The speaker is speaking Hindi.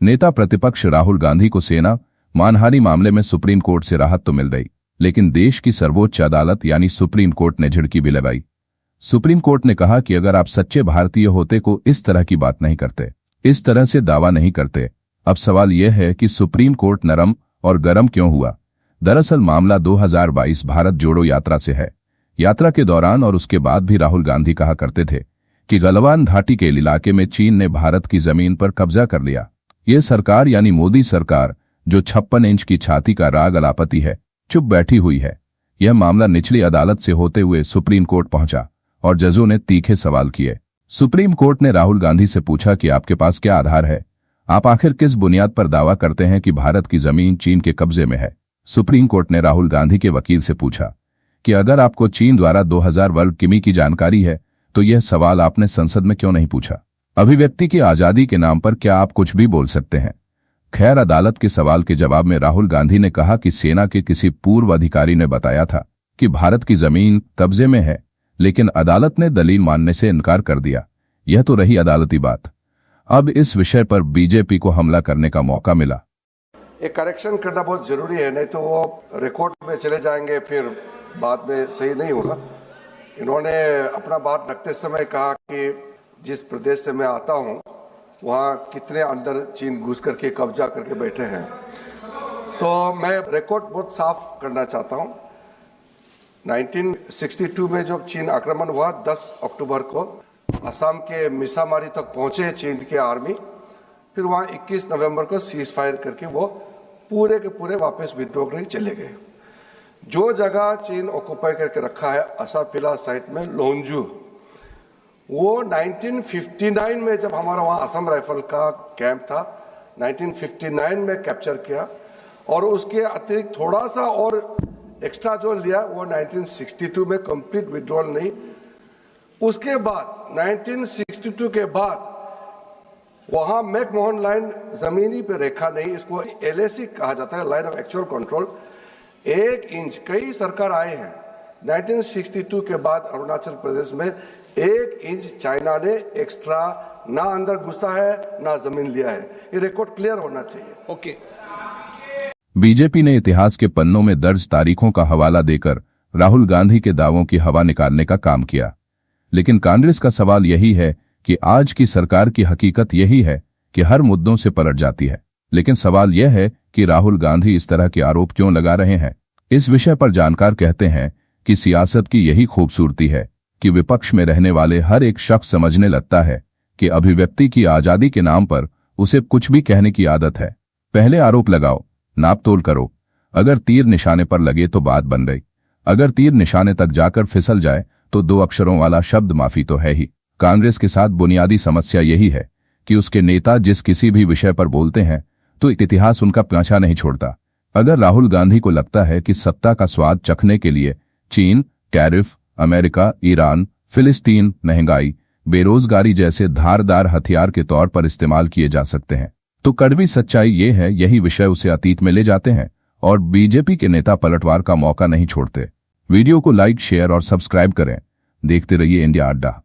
नेता प्रतिपक्ष राहुल गांधी को सेना मानहानि मामले में सुप्रीम कोर्ट से राहत तो मिल गई, लेकिन देश की सर्वोच्च अदालत यानी सुप्रीम कोर्ट ने झिड़की भी लगाई। सुप्रीम कोर्ट ने कहा कि अगर आप सच्चे भारतीय होते को इस तरह की बात नहीं करते, इस तरह से दावा नहीं करते। अब सवाल यह है कि सुप्रीम कोर्ट नरम और गरम क्यों हुआ। दरअसल मामला 2022 भारत जोड़ो यात्रा से है। यात्रा के दौरान और उसके बाद भी राहुल गांधी कहा करते थे कि गलवान घाटी के इलाके में चीन ने भारत की जमीन पर कब्जा कर लिया। ये सरकार यानी मोदी सरकार, जो 56 इंच की छाती का राग अलापति है, चुप बैठी हुई है। यह मामला निचली अदालत से होते हुए सुप्रीम कोर्ट पहुंचा और जजों ने तीखे सवाल किए। सुप्रीम कोर्ट ने राहुल गांधी से पूछा कि आपके पास क्या आधार है, आप आखिर किस बुनियाद पर दावा करते हैं कि भारत की जमीन चीन के कब्जे में है। सुप्रीम कोर्ट ने राहुल गांधी के वकील से पूछा कि अगर आपको चीन द्वारा 2000 वर्ग किमी की जानकारी है तो यह सवाल आपने संसद में क्यों नहीं पूछा। अभिव्यक्ति की आजादी के नाम पर क्या आप कुछ भी बोल सकते हैं। खैर, अदालत के सवाल के जवाब में राहुल गांधी ने कहा कि सेना के किसी पूर्व अधिकारी ने बताया था कि भारत की जमीन कब्जे में है, लेकिन अदालत ने दलील मानने से इनकार कर दिया। यह तो रही अदालती बात। अब इस विषय पर बीजेपी को हमला करने का मौका मिला। एक करेक्शन करना बहुत जरूरी है, नहीं तो वो रिकॉर्ड में चले जाएंगे, फिर बाद में सही नहीं होगा। इन्होंने अपना बात रखते समय कहा कि जिस प्रदेश से मैं आता हूँ वहाँ कितने अंदर चीन घुस करके कब्जा करके बैठे हैं। तो मैं रिकॉर्ड बहुत साफ करना चाहता हूँ। 1962 में जब चीन आक्रमण हुआ 10 अक्टूबर को असम के मिसामारी तक पहुंचे चीन के आर्मी, फिर वहाँ 21 नवंबर को सीज फायर करके वो पूरे के पूरे वापस विड्रॉ करके चले गए। जो जगह चीन ऑक्युपाई करके रखा है असाफिला साइट में लोंजू, वो 1959 में जब हमारा वहाँ असम राइफल का कैंप था 1959 में कैप्चर किया, और उसके अतिरिक्त थोड़ा सा और एक्स्ट्रा जो लिया वो 1962 में कंप्लीट विड्रॉल नहीं। उसके बाद 1962 के बाद वहाँ मैकमोहन लाइन जमीनी पे रेखा नहीं, इसको LAC कहा जाता है, line of actual control. 1 inch, कई सरकार आए हैं 1962 के बाद अरुणाचल प्रदेश में 1 इंच चाइना ने एक्स्ट्रा ना अंदर घुसा है ना जमीन लिया है। ये रिकॉर्ड क्लियर होना चाहिए। ओके। बीजेपी ने इतिहास के पन्नों में दर्ज तारीखों का हवाला देकर राहुल गांधी के दावों की हवा निकालने का काम किया, लेकिन कांग्रेस का सवाल यही है कि आज की सरकार की हकीकत यही है कि हर मुद्दों से पलट जाती है। लेकिन सवाल यह है कि राहुल गांधी इस तरह के आरोप क्यों लगा रहे हैं। इस विषय पर जानकार कहते हैं कि सियासत की यही खूबसूरती है कि विपक्ष में रहने वाले हर एक शख्स समझने लगता है कि अभिव्यक्ति की आजादी के नाम पर उसे कुछ भी कहने की आदत है। पहले आरोप लगाओ, नाप तोल करो, अगर तीर निशाने पर लगे तो बात बन गई, अगर तीर निशाने तक जाकर फिसल जाए तो 2 अक्षरों वाला शब्द माफी तो है ही। कांग्रेस के साथ बुनियादी समस्या यही है कि उसके नेता जिस किसी भी विषय पर बोलते हैं तो इतिहास उनका पीछा नहीं छोड़ता। अगर राहुल गांधी को लगता है कि सत्ता का स्वाद चखने के लिए चीन, टैरिफ, अमेरिका, ईरान, फिलिस्तीन, महंगाई, बेरोजगारी जैसे धारदार हथियार के तौर पर इस्तेमाल किए जा सकते हैं, तो कड़वी सच्चाई ये है यही विषय उसे अतीत में ले जाते हैं और बीजेपी के नेता पलटवार का मौका नहीं छोड़ते। वीडियो को लाइक, शेयर और सब्सक्राइब करें। देखते रहिए इंडिया अड्डा।